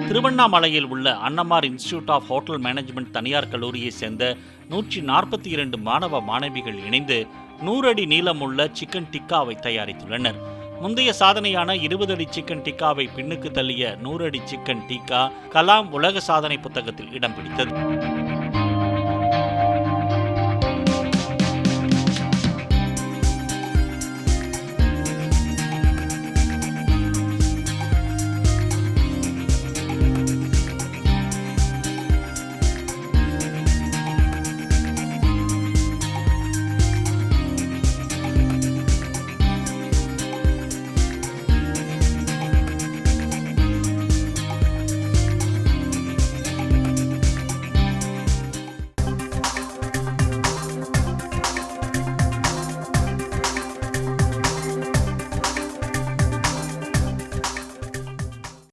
திருவண்ணாமலையில் உள்ள Annamar institute of hotel management தனியார் கல்லூரியை சேர்ந்த 142 மாணவ மாணவிகள் இணைந்து 100 அடி நீளமுள்ள சிக்கன் டிக்காவை தயாரித்துள்ளனர். முந்தைய சாதனையான 20 அடி சிக்கன் டிக்காவை பின்னுக்கு தள்ளிய 100 அடி சிக்கன் டிக்கா கலாம் உலக சாதனை புத்தகத்தில் இடம் பிடித்தது.